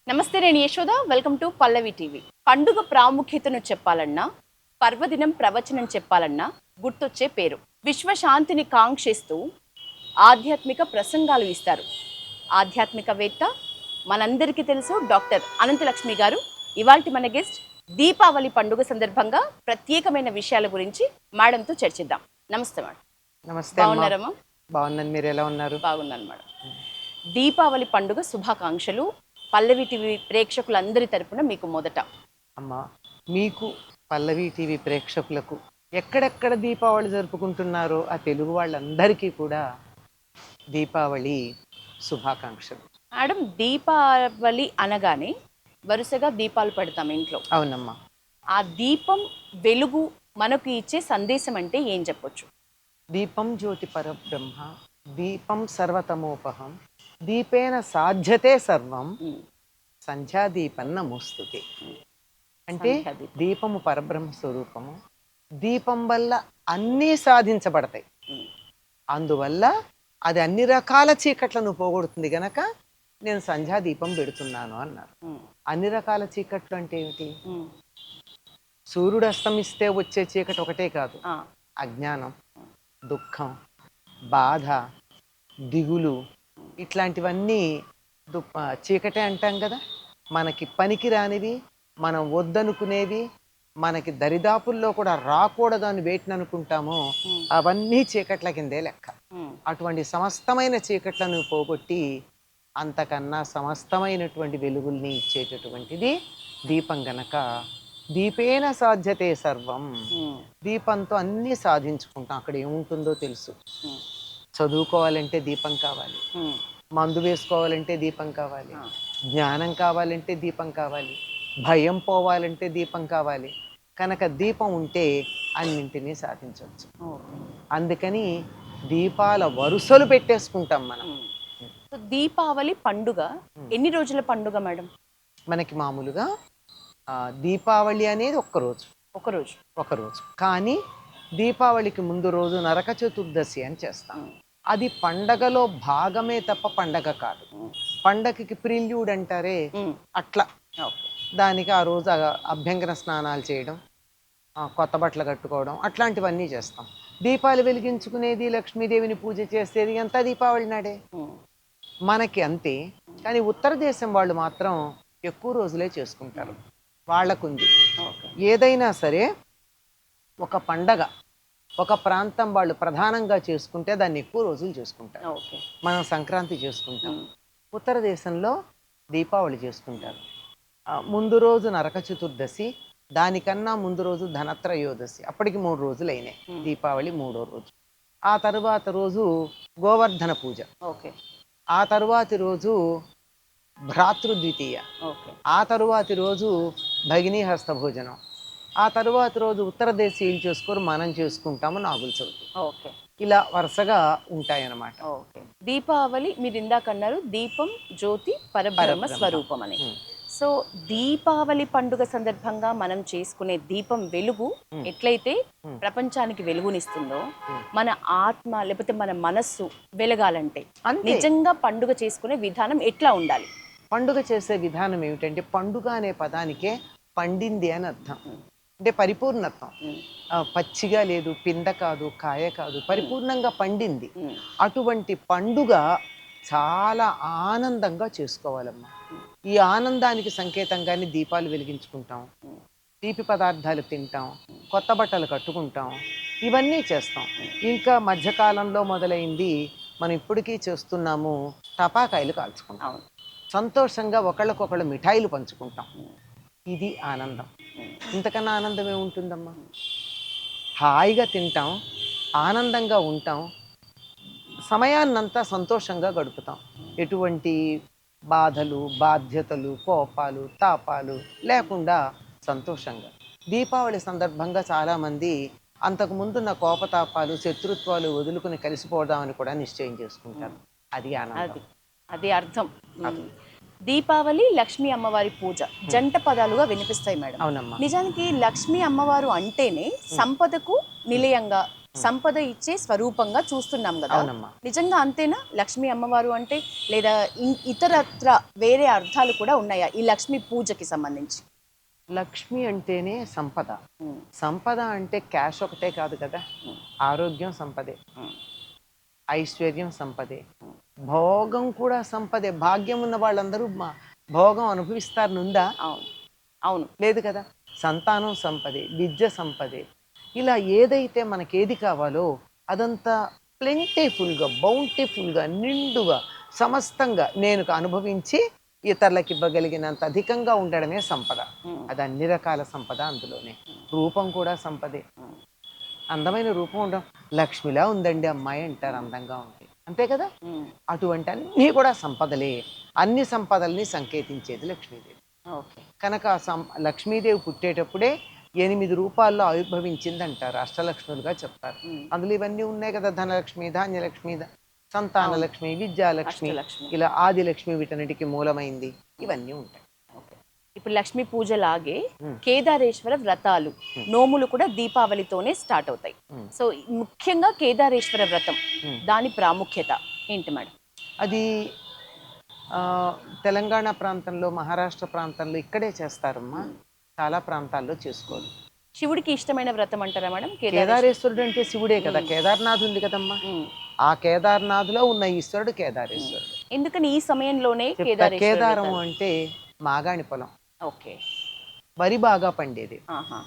నమస్తే, నేను Yashoda. Welcome to Pallavi TV. పండుగ ప్రాముఖ్యతను చెప్పాలన్నా, పర్వదినం ప్రవచనం చెప్పాలన్నా గుర్తొచ్చే పేరు. విశ్వశాంతిని కాంక్షిస్తూ ఆధ్యాత్మిక ప్రసంగాలు ఇస్తారు. ఆధ్యాత్మికవేత్త, మనందరికీ తెలుసు, డాక్టర్ అనంతలక్ష్మి గారు. ఇవాల్టి మన గెస్ట్. దీపావళి పండుగ సందర్భంగా ప్రత్యేకమైన విషయాల గురించి మేడంతో చర్చిద్దాం. నమస్తే మేడం. నమస్తే. బాగున్నారమ్మా? బాగున్నాను. మీరు ఎలా ఉన్నారు? బాగున్నాను మేడం. దీపావళి పండుగ శుభాకాంక్షలు పల్లవి టీవీ ప్రేక్షకులందరి తరపున మీకు మొదట. అమ్మా, మీకు పల్లవి టీవీ ప్రేక్షకులకు ఎక్కడెక్కడ దీపావళి జరుపుకుంటున్నారో ఆ తెలుగు వాళ్ళందరికీ కూడా దీపావళి శుభాకాంక్షలు. మేడం, దీపావళి అనగానే వరుసగా దీపాలు పెడతాం ఇంట్లో. అవునమ్మా. ఆ దీపం వెలుగు మనకు ఇచ్చే సందేశం అంటే ఏం చెప్పొచ్చు? దీపం జ్యోతి పరబ్రహ్మ, దీపం సర్వతమోపహం, దీపేన సాధ్యతే సర్వం, సంధ్యాదీపం నమోస్తుతే. అంటే దీపము పరబ్రహ్మ స్వరూపము, దీపం వల్ల అన్నీ సాధించబడతాయి. అందువల్ల అది అన్ని రకాల చీకట్లను పోగొడుతుంది గనక నేను సంధ్యాదీపం పెడుతున్నాను అన్నారు. అన్ని రకాల చీకట్లు అంటే ఏమిటి? సూర్యుడు అస్తమిస్తే వచ్చే చీకటి ఒకటే కాదు. అజ్ఞానం, దుఃఖం, బాధ, దిగులు, ఇట్లాంటివన్నీ చీకటే అంటాం కదా. మనకి పనికి రానివి, మనం వద్దనుకునేవి, మనకి దరిదాపుల్లో కూడా రాకూడదు అని వేటిని అనుకుంటామో అవన్నీ చీకట్ల కిందే లెక్క. అటువంటి సమస్తమైన చీకట్లను పోగొట్టి అంతకన్నా సమస్తమైనటువంటి వెలుగుల్ని ఇచ్చేటటువంటిది దీపం గనక దీపేన సాధ్యతే సర్వం. దీపంతో అన్నీ సాధించుకుంటాం. అక్కడ ఏముంటుందో తెలుసు. చదువుకోవాలంటే దీపం కావాలి, మందు వేసుకోవాలంటే దీపం కావాలి, జ్ఞానం కావాలంటే దీపం కావాలి, భయం పోవాలంటే దీపం కావాలి. కనుక దీపం ఉంటే అన్నింటినీ సాధించవచ్చు. అందుకని దీపాల వరుసలు పెట్టేసుకుంటాం మనం. దీపావళి పండుగ ఎన్ని రోజుల పండుగ మేడం? మనకి మామూలుగా దీపావళి అనేది ఒకరోజు. కానీ దీపావళికి ముందు రోజు నరక చతుర్దశి అని చేస్తాం. అది పండగలో భాగమే తప్ప పండగ కాదు. పండగకి ప్రిల్యూడ్ అంటారే, అట్లా. దానికి ఆ రోజు అభ్యంగన స్నానాలు చేయడం, కొత్త బట్టలు కట్టుకోవడం, అట్లాంటివన్నీ చేస్తాం. దీపాలు వెలిగించుకునేది, లక్ష్మీదేవిని పూజ చేసేది అంతా దీపావళి నాడే. మనకి అంతే. కానీ ఉత్తర దేశం వాళ్ళు మాత్రం ఎక్కువ రోజులే చేసుకుంటారు. వాళ్ళకుంది. ఏదైనా సరే ఒక పండగ ఒక ప్రాంతం వాళ్ళు ప్రధానంగా చేసుకుంటే దాన్ని ఎక్కువ రోజులు చేసుకుంటారు. మనం సంక్రాంతి చేసుకుంటాం, ఉత్తర దేశంలో దీపావళి చేసుకుంటారు. ముందు రోజు నరక చతుర్దశి, దానికన్నా ముందు రోజు ధనత్రయోదశి. అప్పటికి 3 రోజులు అయినాయి. దీపావళి 3వ రోజు. ఆ తరువాత రోజు గోవర్ధన పూజ. ఆ తరువాతి రోజు భ్రాతృద్వితీయ. ఆ తరువాతి రోజు భగినీ హస్త భోజనం. ఆ తరువాతి రోజు ఉత్తర దేశీయులు చేసుకోరు, మనం చేసుకుంటాము నాగుల చవితి. ఇలా వరుసగా ఉంటాయన్నమాట. దీపావళి మీరు ఇందాక అన్నారు దీపం జ్యోతి పరబ్రహ్మ స్వరూపం అని. సో దీపావళి పండుగ సందర్భంగా మనం చేసుకునే దీపం వెలుగు ఎట్లయితే ప్రపంచానికి వెలుగునిస్తుందో, మన ఆత్మ లేకపోతే మన మనస్సు వెలగాలంటే నిజంగా పండుగ చేసుకునే విధానం ఎట్లా ఉండాలి? పండుగ చేసే విధానం ఏమిటంటే, పండుగ అనే పదానికే పండింది అని అర్థం. అంటే పరిపూర్ణత్వం. పచ్చిగా లేదు, పింద కాదు, కాయ కాదు, పరిపూర్ణంగా పండింది. అటువంటి పండుగ చాలా ఆనందంగా చేసుకోవాలమ్మా. ఈ ఆనందానికి సంకేతంగానే దీపాలు వెలిగించుకుంటాం, తీపి పదార్థాలు తింటాం, కొత్త బట్టలు కట్టుకుంటాం, ఇవన్నీ చేస్తాం. ఇంకా మధ్యకాలంలో మొదలైంది, మనం ఇప్పటికీ చేస్తున్నాము, టపాకాయలు కాల్చుకుంటాం. సంతోషంగా ఒకళ్ళకొకళ్ళు మిఠాయిలు పంచుకుంటాం. ఇది ఆనందం. ఇంతకన్నా ఆనందం ఏముంటుందమ్మా? హాయిగా తింటాం, ఆనందంగా ఉంటాం, సమయాన్నంతా సంతోషంగా గడుపుతాం. ఎటువంటి బాధలు, బాధ్యతలు, కోపాలు, తాపాలు లేకుండా సంతోషంగా. దీపావళి సందర్భంగా చాలామంది అంతకుముందున్న కోపతాపాలు, శత్రుత్వాలు వదులుకుని కలిసిపోదామని కూడా నిశ్చయం చేసుకుంటారు. అది ఆనందం, అది అర్థం. దీపావళి లక్ష్మీ అమ్మవారి పూజ జంట పదాలుగా వినిపిస్తాయి మేడం. అవునమ్మా. నిజానికి లక్ష్మీ అమ్మవారు అంటేనే సంపదకు నిలయంగా సంపద ఇచ్చే స్వరూపంగా చూస్తున్నాం కదా. అవునమ్మా. నిజంగా అంతేనా లక్ష్మీ అమ్మవారు అంటే, లేదా ఇతరత్ర వేరే అర్థాలు కూడా ఉన్నాయా ఈ లక్ష్మీ పూజకి సంబంధించి? లక్ష్మి అంటేనే సంపద. ఉమ్, సంపద అంటే క్యాష్ ఒకటే కాదు కదా. ఉమ్, ఆరోగ్యం సంపదే, ఉమ్, ఐశ్వర్యం సంపదే, భోగం కూడా సంపదే. భాగ్యం ఉన్న వాళ్ళందరూ భోగం అనుభవిస్తారు నుందా? అవును, అవును. లేదు కదా. సంతానం సంపదే, విద్య సంపదే. ఇలా ఏదైతే మనకేది కావాలో అదంతా ప్లెంటిఫుల్గా, బౌంటిఫుల్గా, నిండుగా, సమస్తంగా నేను అనుభవించి ఇతరులకు ఇవ్వగలిగినంత అధికంగా ఉండడమే సంపద. ఉమ్, అది అన్ని రకాల సంపద అందులోనే. రూపం కూడా సంపదే. ఉమ్, అందమైన రూపం ఉండడం, లక్ష్మిలా ఉందండి అమ్మాయి అంటారు అందంగా ఉంది, అంతే కదా. ఉమ్, అటువంటి అన్నీ కూడా సంపదలే. అన్ని సంపదల్ని సంకేతించేది లక్ష్మీదేవి. ఓకే. కనుక లక్ష్మీదేవి పుట్టేటప్పుడే 8 రూపాల్లో ఆవిర్భవించింది అంటారు, అష్టలక్ష్ములుగా చెప్తారు. ఉమ్, అందులో ఇవన్నీ ఉన్నాయి కదా, ధనలక్ష్మి, ధాన్యలక్ష్మి, సంతానలక్ష్మి, విద్యాలక్ష్మి, అష్టలక్ష్మి. ఇలా ఆదిలక్ష్మి వీటన్నిటికీ మూలమైంది. ఇవన్నీ ఉంటాయి. ఓకే. ఇప్పుడు లక్ష్మీ పూజలాగే ఉమ్, కేదారేశ్వర వ్రతాలు, నోములు కూడా దీపావళితోనే స్టార్ట్ అవుతాయి. ఉమ్, సో ముఖ్యంగా కేదారేశ్వర వ్రతం, ఉమ్. దాని ప్రాముఖ్యత ఏంటి మేడం? అది ఆ, తెలంగాణ ప్రాంతంలో, మహారాష్ట్ర ప్రాంతంలో ఇక్కడే చేస్తారమ్మా. చాలా ప్రాంతాల్లో చేసుకోరు. శివుడికి ఇష్టమైన వ్రతం అంటారా మేడం కేదారేశ్వర? కేదారేశ్వరుడు అంటే శివుడే కదా. కేదార్నాథ్ ఉంది కదమ్మా. ఉమ్. ఆ కేదార్నాథ్లో ఉన్న ఈశ్వరుడు కేదారేశ్వరుడు. ఎందుకని ఈ సమయంలోనే చెప్తా. కేదారేశ్వర కేదారం వ్రతాలు? అంటే మాగాణి పొలం, ఓకే. వరి బాగా పండేది, ఆహా.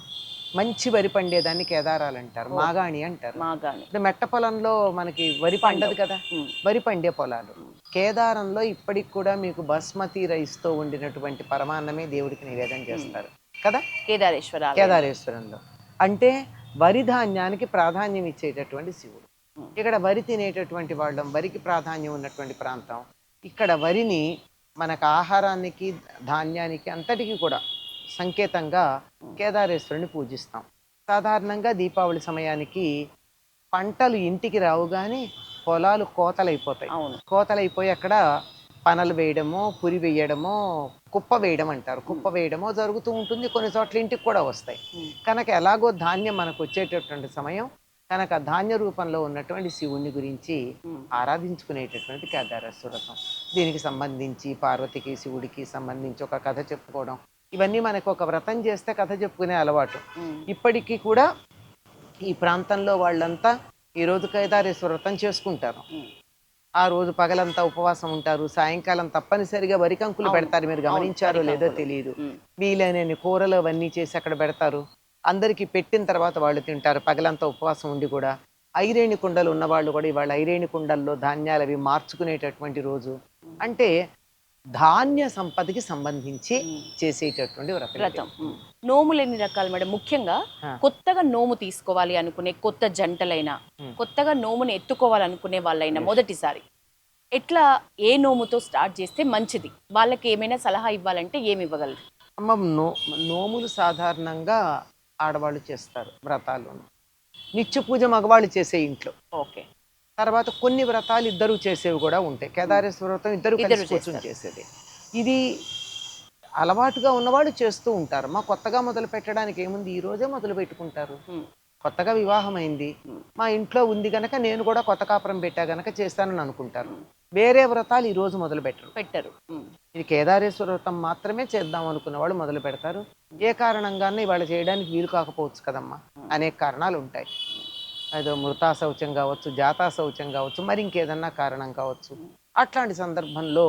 మంచి వరి పండేదాన్ని కేదారాలు అంటారు, మాగాణి అంటారు. మాగాని. ఇప్పుడు మెట్ట పొలంలో మనకి వరి పండదు కదా, ఉమ్. వరి పండే పొలాలు. కేదారంలో ఇప్పటికి కూడా మీకు బాస్మతి రైస్తో వండినటువంటి పరమాన్నమే దేవుడికి నివేదన చేస్తారు కదా కేదారేశ్వర ఆలయం. కేదారేశ్వరంలో. అంటే వరి ధాన్యానికి ప్రాధాన్యం ఇచ్చేటటువంటి శివుడు. ఇక్కడ వరి తినేటటువంటి వాళ్ళం, వరికి ప్రాధాన్యం ఉన్నటువంటి ప్రాంతం. ఇక్కడ వరిని మనకు ఆహారానికి, ధాన్యానికి అంతటికి కూడా సంకేతంగా కేదారేశ్వరుని పూజిస్తాం. సాధారణంగా దీపావళి సమయానికి పంటలు ఇంటికి రావు కానీ పొలాలు కోతలైపోతాయి. అవును. కోతలైపోయి అక్కడ పనలు వేయడమో, పురి వేయడమో, కుప్ప వేయడం అంటారు, కుప్ప వేయడమో జరుగుతూ ఉంటుంది. కొన్ని చోట్ల ఇంటికి కూడా వస్తాయి. కనుక ఎలాగో ధాన్యం మనకు వచ్చేటటువంటి సమయం కనుక ధాన్య రూపంలో ఉన్నటువంటి శివుణ్ణి గురించి ఆరాధించుకునేటటువంటి కేదారేశ్వర వ్రతం. దీనికి సంబంధించి పార్వతికి, శివుడికి సంబంధించి ఒక కథ చెప్పుకోవడం, ఇవన్నీ మనకు ఒక వ్రతం చేస్తే కథ చెప్పుకునే అలవాటు. ఇప్పటికీ కూడా ఈ ప్రాంతంలో వాళ్ళంతా ఈరోజు కేదారేశ్వర వ్రతం చేసుకుంటారు. ఆ రోజు పగలంతా ఉపవాసం ఉంటారు, సాయంకాలం తప్పనిసరిగా వరికంకులు పెడతారు. మీరు గమనించారో లేదో తెలియదు. వీలైనన్ని కూరలు అవన్నీ చేసి అక్కడ పెడతారు. అందరికీ పెట్టిన తర్వాత వాళ్ళు తింటారు. పగలంతా ఉపవాసం ఉండి కూడా ఐరేణి కుండలు ఉన్నవాళ్ళు కూడా ఇవాళ ఐరేణి కుండల్లో ధాన్యాలు అవి మార్చుకునేటటువంటి రోజు. అంటే ధాన్య సంపదకి సంబంధించి చేసేటటువంటి వ్రతం. నోములు ఎన్ని రకాలు మేడం? ముఖ్యంగా కొత్తగా నోము తీసుకోవాలి అనుకునే కొత్త జంటలైనా, కొత్తగా నోముని ఎత్తుకోవాలనుకునే వాళ్ళైనా మొదటిసారి ఎట్లా, ఏ నోముతో స్టార్ట్ చేస్తే మంచిది? వాళ్ళకి ఏమైనా సలహా ఇవ్వాలంటే ఏమి ఇవ్వగలరు? అమ్మ, నోములు సాధారణంగా ఆడవాళ్ళు చేస్తారు వ్రతాలు. నిత్య పూజ మగవాళ్ళు చేసే ఇంట్లో. ఓకే. తర్వాత కొన్ని వ్రతాలు ఇద్దరు చేసేవి కూడా ఉంటాయి. కేదారేశ్వర వ్రతం ఇద్దరు కలిసి కూర్చొని చేసేది. ఇది అలవాటుగా ఉన్నవాళ్ళు చేస్తూ ఉంటారు. మా కొత్తగా మొదలు పెట్టడానికి ఏముంది, ఈ రోజే మొదలు పెట్టుకుంటారు. కొత్తగా వివాహం అయింది, మా ఇంట్లో ఉంది గనక నేను కూడా కొత్త కాపురం పెట్టా గనక చేస్తానని అనుకుంటారు. వేరే వ్రతాలు ఈ రోజు మొదలు పెట్టరు. ఇది కేదారేశ్వర వ్రతం మాత్రమే చేద్దాం అనుకున్న వాళ్ళు మొదలు పెడతారు. ఏ కారణంగానే ఇవాళ చేయడానికి వీలు కాకపోవచ్చు కదమ్మా, అనేక కారణాలు ఉంటాయి. ఏదో మృతా శౌచం కావచ్చు, జాతా శౌచం కావచ్చు, మరి ఇంకేదన్నా కారణం కావచ్చు. అట్లాంటి సందర్భంలో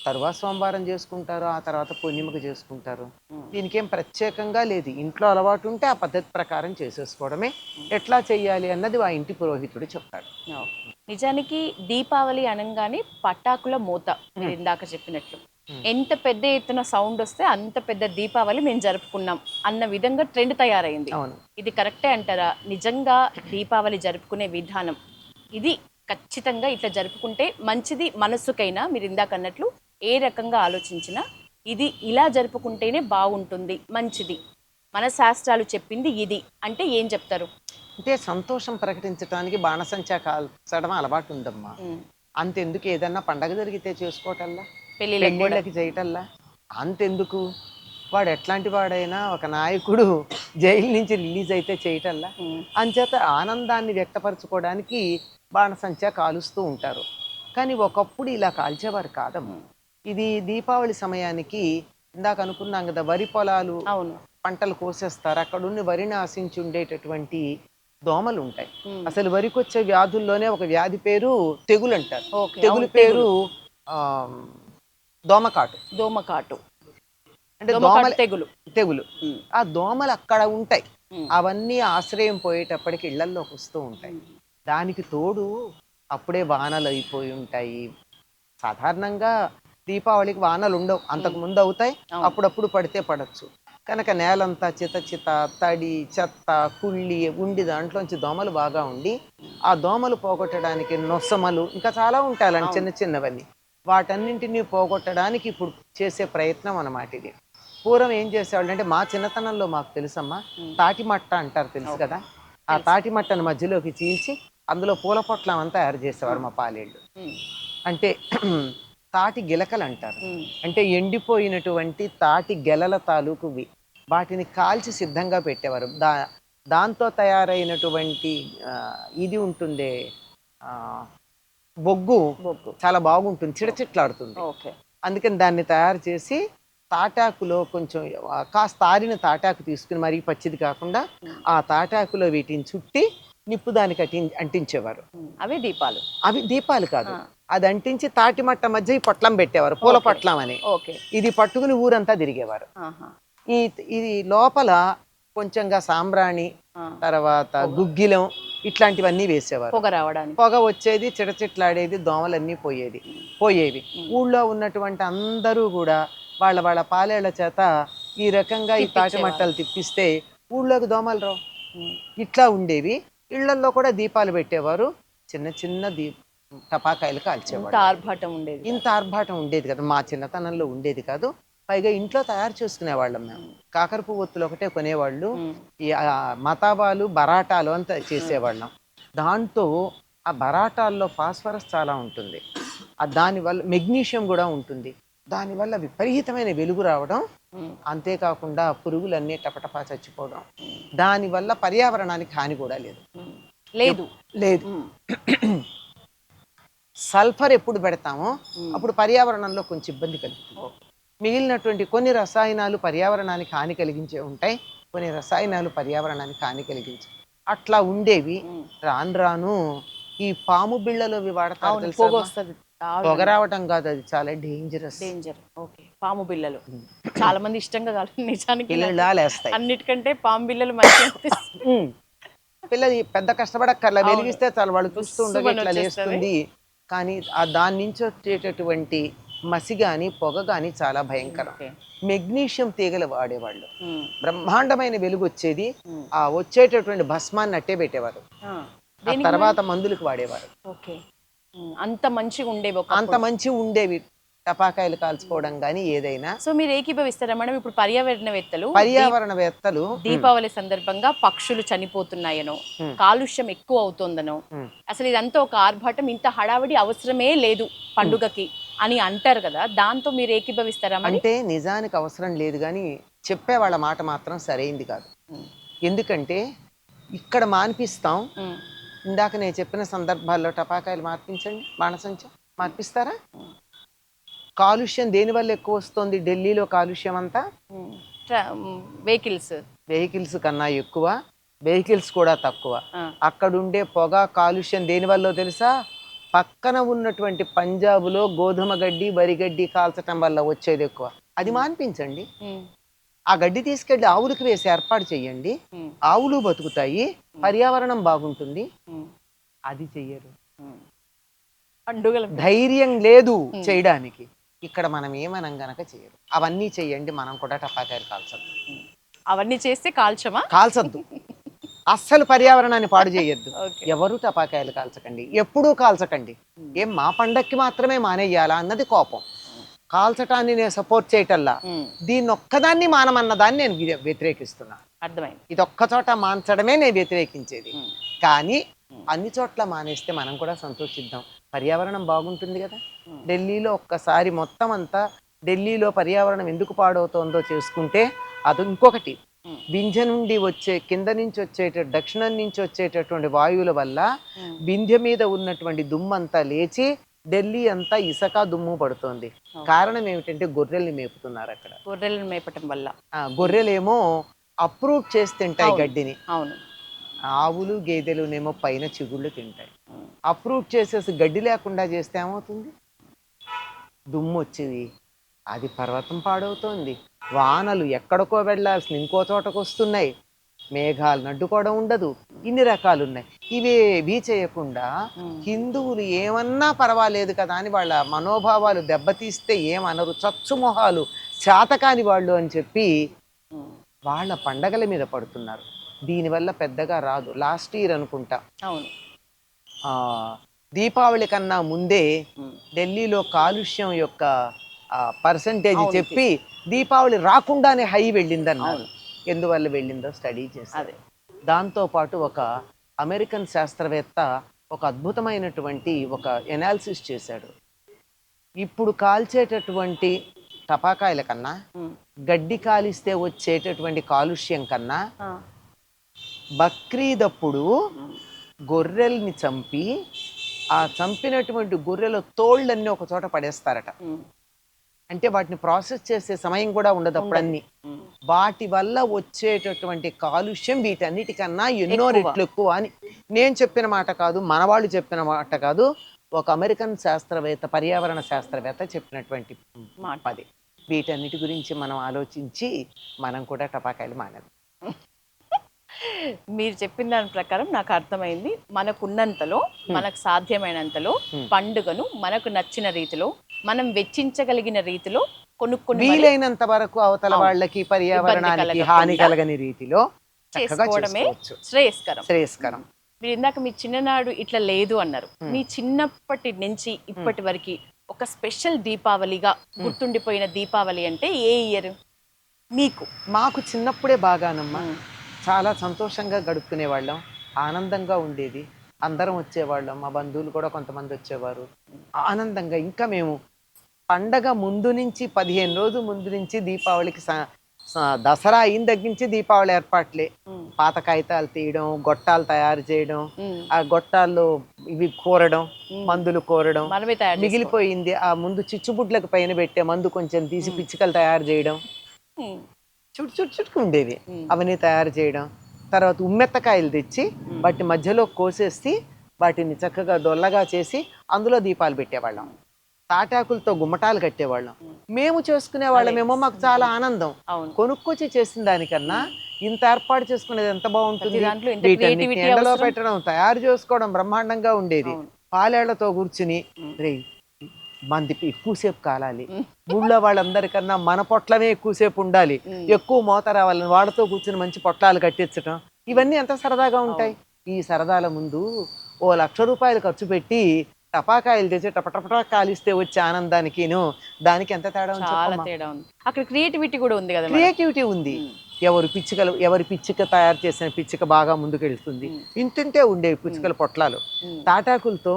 తరువాత సోమవారం చేసుకుంటారు, ఆ తర్వాత పూర్ణిమకు చేసుకుంటారు. దీనికి ఏం ప్రత్యేకంగా లేదు. ఇంట్లో అలవాటు ఉంటే ఆ పద్ధతి ప్రకారం చేసేసుకోవడమే. ఎట్లా చెయ్యాలి అన్నది ఆ ఇంటి పురోహితుడు చెప్తాడు. నిజానికి దీపావళి అనగానే పటాకుల మోత, మీరు ఇందాక చెప్పినట్లు ఎంత పెద్ద ఎత్తున సౌండ్ వస్తే అంత పెద్ద దీపావళి మేము జరుపుకున్నాం అన్న విధంగా ట్రెండ్ తయారైంది. ఇది కరెక్టే అంటారా? నిజంగా దీపావళి జరుపుకునే విధానం ఇది ఖచ్చితంగా ఇట్లా జరుపుకుంటే మంచిది మనస్సుకైనా, మీరు ఇందాక అన్నట్లు ఏ రకంగా ఆలోచించినా ఇది ఇలా జరుపుకుంటేనే బాగుంటుంది, మంచిది, మన శాస్త్రాలు చెప్పింది ఇది అంటే ఏం చెప్తారు? అంటే సంతోషం ప్రకటించడానికి బాణసంచా కాల్చడం అలవాటు ఉందమ్మా. అంతెందుకు, ఏదన్నా పండగ జరిగితే చేసుకోవటల్లా, పెళ్ళిళ్ళకి చేయటల్లా అంతెందుకు. వాడు ఎట్లాంటి వాడైనా, ఒక నాయకుడు జైలు నుంచి రిలీజ్ అయితే చేయటల్లా. అంచేత ఆనందాన్ని వ్యక్తపరచుకోవడానికి బాణసంచా కాలుస్తూ ఉంటారు. కానీ ఒకప్పుడు ఇలా కాల్చేవారు కాదమ్మా. ఇది దీపావళి సమయానికి ఇందాక అనుకున్నాం కదా, వరి పొలాలు అవును. పంటలు కోసేస్తారు. అక్కడున్న వరిని ఆశించి ఉండేటటువంటి దోమలు ఉంటాయి. అసలు వరికొచ్చే వ్యాధుల్లోనే ఒక వ్యాధి పేరు తెగులు అంటారు. తెగులు పేరు దోమకాటు. దోమకాటు అంటే దోమల తెగులు. తెగులు. ఆ దోమలు అక్కడ ఉంటాయి. అవన్నీ ఆశ్రయం పోయేటప్పటికి ఇళ్లల్లోకి వస్తూ ఉంటాయి. దానికి తోడు అప్పుడే వానలు అయిపోయి ఉంటాయి. సాధారణంగా దీపావళికి వానలు ఉండవు, అంతకు ముందు అవుతాయి, అప్పుడప్పుడు పడితే పడచ్చు. కనుక నేలంతా చిత తడి చెత్త కుళ్ళి ఉండి దాంట్లోంచి దోమలు బాగా ఉండి, ఆ దోమలు పోగొట్టడానికి నొసమలు ఇంకా చాలా ఉంటాయి చిన్న చిన్నవన్నీ. వాటన్నింటినీ పోగొట్టడానికి ఇప్పుడు చేసే ప్రయత్నం అన్నమాట ఇది. పూర్వం ఏం చేసేవాళ్ళు అంటే, మా చిన్నతనంలో మాకు తెలుసమ్మా, తాటి మట్ట అంటారు, తెలుసు కదా. ఆ తాటి మట్టను మధ్యలోకి చీల్చి అందులో పూల పొట్లం అంతా తయారు చేసేవారు మా పాలేళ్ళు. అంటే తాటి గిలకలు అంటారు. అంటే ఎండిపోయినటువంటి తాటి గెలల తాలూకువి. వాటిని కాల్చి సిద్ధంగా పెట్టేవారు. దాంతో తయారైనటువంటి ఇది ఉంటుందే, బొగ్గు చాలా బాగుంటుంది, చిటచిట్లాడుతుంది. అందుకని దాన్ని తయారు చేసి తాటాకులో కొంచెం కాస్త ఆరిన తాటాకు తీసుకుని, మరీ పచ్చిది కాకుండా, ఆ తాటాకులో వీటిని చుట్టి నిప్పు దానికి అంటించేవారు. అవి దీపాలు కాదు, అది అంటించి తాటి మట్ట మధ్య ఈ పొట్లం పెట్టేవారు, పూల పొట్లం అని. ఇది పట్టుకుని ఊరంతా తిరిగేవారు. ఇది లోపల కొంచెంగా సాంబ్రాణి, తర్వాత గుగ్గిలం ఇట్లాంటివన్నీ వేసేవారు. పొగ వచ్చేది, చిటచిట్లాడేది, దోమలన్నీ పోయేవి. ఊళ్ళో ఉన్నటువంటి అందరూ కూడా వాళ్ళ పాలేళ్ల చేత ఈ రకంగా ఈ తాటి మట్టలు తిప్పిస్తే ఊళ్ళోకి దోమలు రావు. ఇట్లా ఉండేవి. ఇళ్లల్లో కూడా దీపాలు పెట్టేవారు, చిన్న చిన్న టపాకాయలు కాల్చేవారు. ఇంత ఆర్భాటం ఉండేది కదా, మా చిన్నతనంలో ఉండేది కాదు. పైగా ఇంట్లో తయారు చేసుకునేవాళ్ళం మేము. కాకర పువ్వొత్తులు ఒకటే కొనేవాళ్ళు, ఈ మతాబాలు బరాటాలు అంతా చేసేవాళ్ళం. దాంతో ఆ బరాటాల్లో ఫాస్ఫరస్ చాలా ఉంటుంది, దానివల్ల మెగ్నీషియం కూడా ఉంటుంది. దానివల్ల విపరీతమైన వెలుగు రావడం, అంతేకాకుండా పురుగులన్నీ టపటపా చచ్చిపోవడం. దానివల్ల పర్యావరణానికి హాని కూడా లేదు. సల్ఫర్ ఎప్పుడు పెడతామో అప్పుడు పర్యావరణంలో కొంచెం ఇబ్బంది కలుగుతుంది. మిగిలినటువంటి కొన్ని రసాయనాలు పర్యావరణానికి హాని కలిగించే ఉంటాయి, కొన్ని రసాయనాలు పర్యావరణానికి హాని కలిగించే అట్లా ఉండేవి. రాను ఈ పాము బిళ్ళలు వాడతారు, పొగ రావటం కాదు, అది చాలా డేంజర్. పాము బిళ్ళలు చాలా మంది ఇష్టంగా నిజానికి అన్నిటికంటే పాము బిళ్ళలు పిల్లలు పెద్ద కష్టపడక్కర్లా, వెలిగిస్తే చాలా వాళ్ళు చూస్తూ ఉండగా ఇట్లా లేస్తుంది. కానీ దాని నుంచి వచ్చేటటువంటి మసి గాని పొగ గాని చాలా భయంకరం. మెగ్నీషియం తీగలు వాడేవాళ్ళు, బ్రహ్మాండమైన వెలుగు వచ్చేది. ఆ వచ్చేటటువంటి భస్మాన్ని అట్టే పెట్టేవారు, ఆ తర్వాత మందులకు వాడేవారు. అంత మంచిగా ఉండేవి టపాకాయలు కాల్చుకోవడం గానీ ఏదైనా. సో మీరు ఏకీభవిస్తారా మేడం? ఇప్పుడు పర్యావరణవేత్తలు దీపావళి సందర్భంగా పక్షులు చనిపోతున్నాయనో, కాలుష్యం ఎక్కువ అవుతుందనో, అసలు ఇదంతా ఒక ఆర్భాటం, ఇంత హడావిడి అవసరమే లేదు పండుగకి అని అంటారు కదా, దాంతో మీరు ఏకీభవిస్తారా? అంటే నిజానికి అవసరం లేదు, కానీ చెప్పే వాళ్ళ మాట మాత్రం సరైంది కాదు. ఎందుకంటే ఇక్కడ మాన్పిస్తాం, ఇందాక నేను చెప్పిన సందర్భాల్లో టపాకాయలు మార్పించండి, బాణసంచ మార్పిస్తారా? కాలుష్యం దేనివల్ల ఎక్కువ వస్తుంది? ఢిల్లీలో కాలుష్యం అంతా వెహికల్స్ కన్నా ఎక్కువ, వెహికల్స్ కూడా తక్కువ. అక్కడుండే పొగ కాలుష్యం దేనివల్ల తెలుసా? పక్కన ఉన్నటువంటి పంజాబ్లో గోధుమ గడ్డి వరి గడ్డి కాల్చటం వల్ల వచ్చేది ఎక్కువ. అది మాన్పించండి, ఆ గడ్డి తీసుకెళ్లి ఆవులకు వేసి ఏర్పాటు చెయ్యండి, ఆవులు బతుకుతాయి, పర్యావరణం బాగుంటుంది. అది చెయ్యరు, ధైర్యం లేదు చేయడానికి. ఇక్కడ మనం ఏమనం గనక చేయరు. అవన్నీ చెయ్యండి, మనం కూడా టపాకాయలు కాల్చద్దు. అవన్నీ చేస్తే కాల్చద్దు, అస్సలు పర్యావరణాన్ని పాడు చేయొద్దు. ఎవరు టపాకాయలు కాల్చకండి, ఎప్పుడూ కాల్చకండి. ఏం మా పండక్కి మాత్రమే మానేయాలా అన్నది కోపం. కాల్చటాన్ని నేను సపోర్ట్ చేయటల్లా, దీన్ని ఒక్కదాన్ని మానమన్న దాన్ని నేను వ్యతిరేకిస్తున్నా. అర్థమైంది. ఇది ఒక్క చోట మాన్చడమే నేను వ్యతిరేకించేది. కానీ అన్ని చోట్ల మానేస్తే మనం కూడా సంతోషిద్దాం, పర్యావరణం బాగుంటుంది కదా. ఢిల్లీలో ఒక్కసారి మొత్తం అంతా ఢిల్లీలో పర్యావరణం ఎందుకు పాడవుతోందో చేసుకుంటే, అది ఇంకొకటి వింధ్య నుండి వచ్చే కింద నుంచి దక్షిణం నుంచి వచ్చేటటువంటి వాయువుల వల్ల వింధ్య మీద ఉన్నటువంటి దుమ్మంతా లేచి ఢిల్లీ అంతా ఇసుక దుమ్ము పడుతోంది. కారణం ఏమిటంటే గొర్రెల్ని మేపుతున్నారు అక్కడ. గొర్రెలను మేపటం వల్ల గొర్రెలేమో అప్రూవ్ చేసి తింటాయి గడ్డిని. అవును. ఆవులు గేదెలునేమో పైన చిగుళ్ళు తింటాయి. అప్రూవ్ చేసేసి గడ్డి లేకుండా చేస్తే ఏమవుతుంది? దుమ్ము వచ్చేది, అది పర్వతం పాడవుతోంది. వానలు ఎక్కడికో వెళ్ళాల్సిన ఇంకో చోటకు వస్తున్నాయి. మేఘాలు నడ్డుకోవడం ఉండదు. ఇన్ని రకాలు ఉన్నాయి. ఇవేవీ చేయకుండా హిందువులు ఏమన్నా పర్వాలేదు కదా అని వాళ్ళ మనోభావాలు దెబ్బతీస్తే ఏమనరు, చచ్చుమొహాలు చేతకాని వాళ్ళు అని చెప్పి వాళ్ళ పండగల మీద పడుతున్నారు. దీనివల్ల పెద్దగా రాదు. లాస్ట్ ఇయర్ అనుకుంటా, అవును, దీపావళి కన్నా ముందే ఢిల్లీలో కాలుష్యం యొక్క పర్సంటేజ్ చెప్పి దీపావళి రాకుండానే హై వెళ్ళిందన్నారు. ఎందువల్ల వెళ్ళిందో స్టడీ చేశారు. దాంతోపాటు ఒక అమెరికన్ శాస్త్రవేత్త ఒక అద్భుతమైనటువంటి ఒక ఎనాలిసిస్ చేశాడు. ఇప్పుడు కాల్చేటటువంటి టపాకాయల కన్నా గడ్డి కాలిస్తే వచ్చేటటువంటి కాలుష్యం కన్నా బక్రీద్ అప్పుడు గొర్రెల్ని చంపి ఆ చంపినటువంటి గొర్రెల తోళ్ళన్నీ ఒక చోట పడేస్తారట. అంటే వాటిని ప్రాసెస్ చేసే సమయం కూడా ఉండదు అప్పుడన్నీ. వాటి వల్ల వచ్చేటటువంటి కాలుష్యం వీటన్నిటికన్నా ఎన్నో రెట్లు ఎక్కువ అని నేను చెప్పిన మాట కాదు, మనవాళ్ళు చెప్పిన మాట కాదు, ఒక అమెరికన్ శాస్త్రవేత్త, పర్యావరణ శాస్త్రవేత్త చెప్పినటువంటి మాట. వీటన్నిటి గురించి మనం ఆలోచించి మనం కూడా టపాకాయలు మానేది. మీరు చెప్పిన దాని ప్రకారం నాకు అర్థమైంది. మనకున్నంతలో, మనకు సాధ్యమైనంతలో పండుగను మనకు నచ్చిన రీతిలో, మనం వెచ్చించగలిగిన రీతిలో కొనుక్కొని వీలైనంత వరకు అవతల వాళ్ళకి పర్యావరణానికి హాని కలగని రీతిలో చేసుకోవడమే శ్రేయస్కరం. మీరు ఇందాక మీ చిన్ననాడు ఇట్లా లేదు అన్నారు. మీ చిన్నప్పటి నుంచి ఇప్పటి వరకు ఒక స్పెషల్ దీపావళిగా గుర్తుండిపోయిన దీపావళి అంటే ఏ ఇయర్ మీకు? మాకు చిన్నప్పుడే బాగానమ్మా, చాలా సంతోషంగా గడుపుకునే వాళ్ళం, ఆనందంగా ఉండేది. అందరం వచ్చేవాళ్ళం, మా బంధువులు కూడా కొంతమంది వచ్చేవారు. ఆనందంగా ఇంకా మేము పండగ ముందు నుంచి 15 రోజుల ముందు నుంచి దీపావళికి దసరా అయిన దగ్గర నుంచి దీపావళి ఏర్పాట్లే. పాత కాగితాలు తీయడం, గొట్టాలు తయారు చేయడం, ఆ గొట్టాల్లో ఇవి కూరడం, మందులు కూరడం, మిగిలిపోయింది ఆ ముందు చిచ్చుబుడ్లకు పైన పెట్టే మందు కొంచెం తీసి పిచ్చికలు తయారు చేయడం, చుట్టుకు ఉండేవి అవన్నీ తయారు చేయడం. తర్వాత ఉమ్మెత్తకాయలు తెచ్చి వాటి మధ్యలో కోసేసి వాటిని చక్కగా దొల్లగా చేసి అందులో దీపాలు పెట్టేవాళ్ళం. తాటాకులతో గుమ్మటాలు కట్టేవాళ్ళం. మేము చేసుకునే వాళ్ళమేమో మాకు చాలా ఆనందం. కొనుక్కొచ్చి చేసిన దానికన్నా ఇంత ఏర్పాటు చేసుకునేది ఎంత బాగుంటుంది. వీటన్నిటిని ఎండలో పెట్టడం, తయారు చేసుకోవడం బ్రహ్మాండంగా ఉండేది. పాలేళ్లతో కూర్చుని రే మంది ఎక్కువసేపు కాలాలి, ఊళ్ళో వాళ్ళందరికన్నా మన పొట్లమే ఎక్కువసేపు ఉండాలి, ఎక్కువ మోత రావాలని వాళ్ళతో కూర్చుని మంచి పొట్లాలు కట్టించడం, ఇవన్నీ ఎంత సరదాగా ఉంటాయి. ఈ సరదాల ముందు ఓ 1,00,000 రూపాయలు ఖర్చు పెట్టి టపాకాయలు తెచ్చి టపటపటా కాలిస్తే వచ్చే ఆనందానికిను దానికి ఎంత తేడా ఉంది. అక్కడ క్రియేటివిటీ కూడా ఉంది కదా. క్రియేటివిటీ ఉంది. ఎవరి పిచ్చిక తయారు చేసిన పిచ్చిక బాగా ముందుకెళ్తుంది. ఇంతింటే ఉండేవి పిచ్చికల పొట్లాలు. తాటాకులతో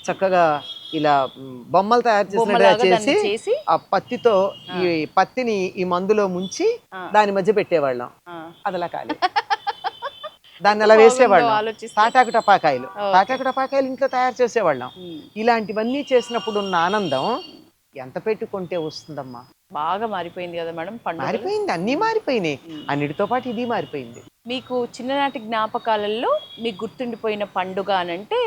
చక్కగా ఇలా బొమ్మలు తయారు చేసి ఆ పత్తితో ఈ పత్తిని ఈ మందులో ముంచి దాని మధ్య పెట్టేవాళ్ళం. అదలా కాలి దాన్ని అలా వేసేవాళ్ళం. తాటాకు టపాకాయలు ఇంట్లో తయారు చేసేవాళ్ళం. ఇలాంటివన్నీ చేసినప్పుడు ఉన్న ఆనందం ఎంత పెట్టుకుంటే వస్తుందమ్మా. బాగా మారిపోయింది కదా మేడం. మారిపోయింది, అన్నీ మారిపోయినాయి. అన్నిటితో పాటు ఇది మారిపోయింది. మీకు చిన్ననాటి జ్ఞాపకాలలో మీకు గుర్తుండిపోయిన పండుగ అనంటే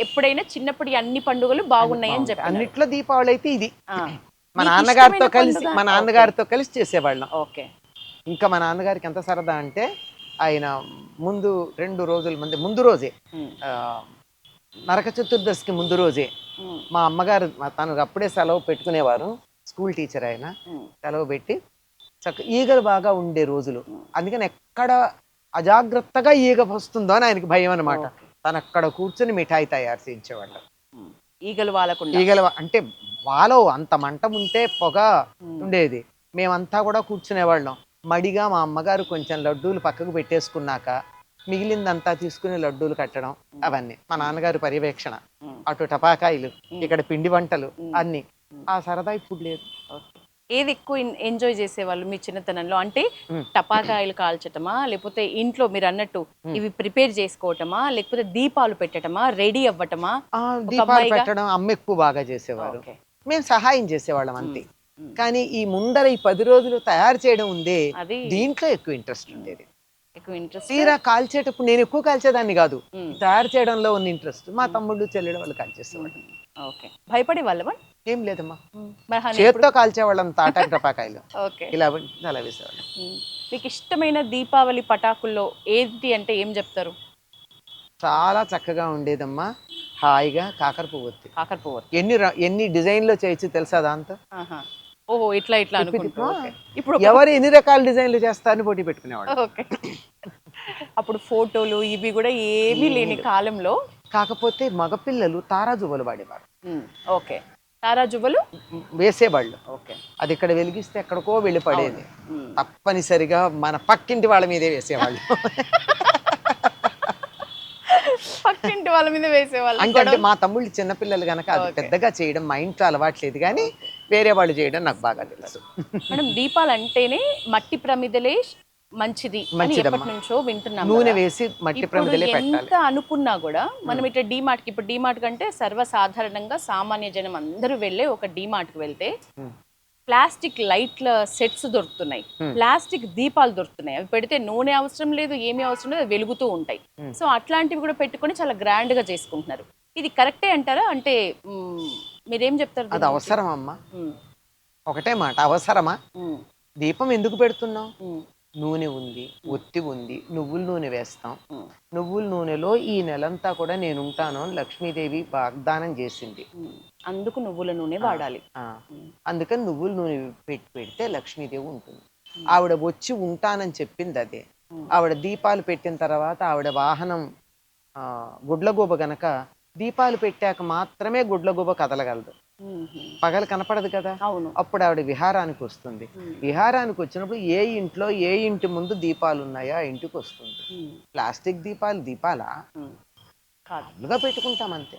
ఎప్పుడైనా చిన్నప్పటి అన్ని పండుగలు బాగున్నాయని చెప్పి అన్నిట్లో దీపావళి అయితే ఇది మా నాన్నగారితో కలిసి చేసేవాళ్ళం. ఓకే. ఇంకా మా నాన్నగారికి ఎంత సరదా అంటే ఆయన ముందు 2 రోజుల ముందు రోజే నరక చతుర్దశికి ముందు రోజే మా అమ్మగారు తను అప్పుడే సెలవు పెట్టుకునేవారు. స్కూల్ టీచర్ ఆయన సెలవు పెట్టి ఈగలు బాగా ఉండే రోజులు, అందుకని ఎక్కడ అజాగ్రత్తగా ఈగ వస్తుందో అని ఆయనకి భయం అనమాట. తను అక్కడ కూర్చొని మిఠాయి తయారు చేయించేవాళ్ళు. ఈగలు అంటే వాలో అంత మంట ఉంటే పొగ ఉండేది. మేమంతా కూడా కూర్చునేవాళ్ళం. మడిగా మా అమ్మగారు కొంచెం లడ్డూలు పక్కకు పెట్టేసుకున్నాక మిగిలిందంతా తీసుకుని లడ్డూలు కట్టడం, అవన్నీ మా నాన్నగారు పర్యవేక్షణ. అటు టపాకాయలు, ఇక్కడ పిండి వంటలు అన్ని. ఆ సరదా ఇప్పుడు లేదు. ఏది ఎక్కువ ఎంజాయ్ చేసేవాళ్ళు మీ చిన్నతనంలో? అంటే ఉమ్. టపాకాయలు కాల్చటమా, లేకపోతే ఇంట్లో మీరు అన్నట్టు ఇవి ప్రిపేర్ చేసుకోవటమా, లేకపోతే దీపాలు పెట్టటమా, రెడీ అవ్వటమా? ఒక దీపాలు అమ్మాయిగా పెట్టడం అమ్మ ఎక్కువ బాగా చేసేవారు. ఓకే. మేము సహాయం చేసేవాళ్ళం అంతే. కానీ ఈ ముందర ఈ 10 రోజులు తయారు చేయడం ఉందే, అది దీంట్లో ఎక్కువ ఇంట్రెస్ట్ ఉండేది. ఎక్కువ ఇంట్రెస్ట్. తీరా కాల్చేటప్పుడు నేను ఎక్కువ కాల్చేదాన్ని కాదు, తయారు చేయడంలో ఉన్న ఇంట్రెస్ట్ మా తమ్ముళ్ళు చెల్లెడు వాళ్ళు కాల్చేసేవాళ్ళు. ఓకే. భయపడే వాళ్ళమా? ఏం లేదమ్మా, మరి హనీ ఎప్పుడు? చేత్తో కాల్చేవాళ్ళం తాటాకు టపాకాయలు, ఓకే. ఇలా అలా వేసేవాళ్ళం. మీకు ఇష్టమైన దీపావళి పటాకుల్లో ఏంటి అంటే ఏం చెప్తారు? చాలా చక్కగా ఉండేదమ్మా, హాయిగా కాకర పువ్వొత్తి. కాకర పువ్వు. ఎన్ని డిజైన్లో చేయొచ్చు తెలుసా దాంతో? ఆహా. ఓహో, ఇట్లా ఇట్లా అనుకుంటా. ఓకే. ఇప్పుడు ఎవరు ఎన్ని రకాల డిజైన్లు చేస్తారని పోటీ పెట్టుకునేవాళ్ళు. ఓకే. అప్పుడు ఫోటోలు ఇవి కూడా ఏమీ లేని కాలంలో. కాకపోతే మగపిల్లలు తారాజువ్వలు వాడేవారు. ఓకే. తారా జువ్వలు వేసేవాళ్ళు. ఓకే. అది ఇక్కడ వెలిగిస్తే ఎక్కడికో వెళ్ళి పడేది. తప్పనిసరిగా మన పక్కింటి వాళ్ళ మీదే వేసేవాళ్ళు. పక్కింటి వాళ్ళ మీద వేసేవాళ్ళు. అంటే మా తమ్ముళ్ళు చిన్నపిల్లలు గనక అది పెద్దగా చేయడం మా ఇంట్లో అలవాట్లేదు, కానీ వేరే వాళ్ళు చేయడం నాకు బాగా తెలుసు. మేడం, దీపాలు అంటేనే మట్టి ప్రమిదలే మంచిది అని ఎప్పటి నుంచో వింటున్నాం. నూనె వేసి మట్టి ప్రమిదలే పెట్టాలి. ఎంత అనుకున్నా కూడా మనం ఇట్లా డీమార్ట్ కి, ఇప్పుడు డీమార్ట్ కంటే సర్వసాధారణంగా సామాన్య జనం అందరూ వెళ్ళే ఒక డీమార్ట్ కి వెళ్తే ప్లాస్టిక్ లైట్ల సెట్స్ దొరుకుతున్నాయి, ప్లాస్టిక్ దీపాలు దొరుకుతున్నాయి. అవి పెడితే నూనె అవసరం లేదు, ఏమీ అవసరం లేదు, వెలుగుతూ ఉంటాయి. సో అట్లాంటివి కూడా పెట్టుకొని చాలా గ్రాండ్ గా చేసుకుంటున్నారు. ఇది కరెక్టే అంటారా? అంటే మీరేం చెప్తారు? అది అవసరం అమ్మా, ఒకటే మాట, అవసరమా? దీపం ఎందుకు పెడుతున్నాం? నూనె ఉంది, ఒత్తి ఉంది, నువ్వుల నూనె వేస్తాం. నువ్వుల నూనెలో ఈ నెలంతా కూడా నేను ఉంటాను అని లక్ష్మీదేవి వాగ్దానం చేసింది. అందుకు నువ్వుల నూనె వాడాలి. అందుకని నువ్వుల నూనె పెడితే లక్ష్మీదేవి ఉంటుంది. ఆవిడ వచ్చి ఉంటానని చెప్పింది అదే. ఆవిడ దీపాలు పెట్టిన తర్వాత ఆవిడ వాహనం గుడ్లగూబ గనక దీపాలు పెట్టాక మాత్రమే గుడ్లగూబ కదలగలదు, పగలు కనపడదు కదా. అవును. అప్పుడు ఆవిడ విహారానికి వస్తుంది. విహారానికి వచ్చినప్పుడు ఏ ఇంట్లో ఏ ఇంటి ముందు దీపాలు ఉన్నాయో ఆ ఇంటికి వస్తుంది. ప్లాస్టిక్ దీపాలా కాదుగా పెట్టుకుంటాం అంతే.